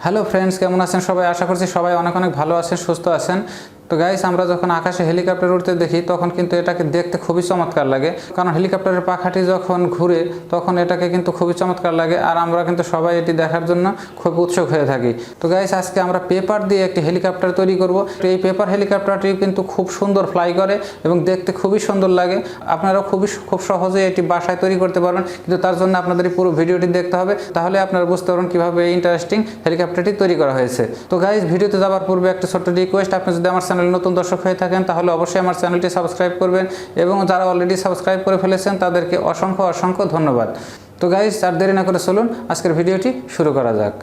Hello friends, কেমন আছেন সবাই? আশা করছি সবাই অনেক অনেক ভালো আছেন, সুস্থ আছেন। তো গাইস, আমরা যখন আকাশে হেলিকপ্টার উড়তে দেখি তখন কিন্তু এটাকে দেখতে খুবই চমৎকার লাগে, কারণ হেলিকপ্টারের পাখাটি যখন ঘুরে তখন এটাকে কিন্তু খুবই চমৎকার লাগে, আর আমরা কিন্তু সবাই এটি দেখার জন্য খুব উৎসুক হয়ে থাকি। তো গাইস, আজকে আমরা পেপার দিয়ে একটি হেলিকপ্টার তৈরি করব। এই পেপার হেলিকপ্টারটি কিন্তু খুব সুন্দর ফ্লাই করে এবং দেখতে খুবই সুন্দর লাগে। আপনারাও খুব সহজে এটি বাসায় তৈরি করতে পারবেন, কিন্তু তার জন্য আপনাদের এই পুরো ভিডিওটি দেখতে হবে, তাহলে আপনারা বুঝতে পারবেন কীভাবে এই ইন্টারেস্টিং হেলিকপ্টারটি তৈরি করা হয়েছে। তো গাইস, ভিডিওতে যাওয়ার পূর্বে একটা ছোট্ট রিকোয়েস্ট, আপনি যদি আমার চ্যানেলে নতুন দর্শক হয়ে থাকেন তাহলে অবশ্যই আমার চ্যানেলটি সাবস্ক্রাইব করবেন, এবং যারা অলরেডি সাবস্ক্রাইব করে ফেলেছেন তাদেরকে অসংখ্য ধন্যবাদ। তো গাইস, আর দেরি না করে চলুন আজকের ভিডিওটি শুরু করা যাক।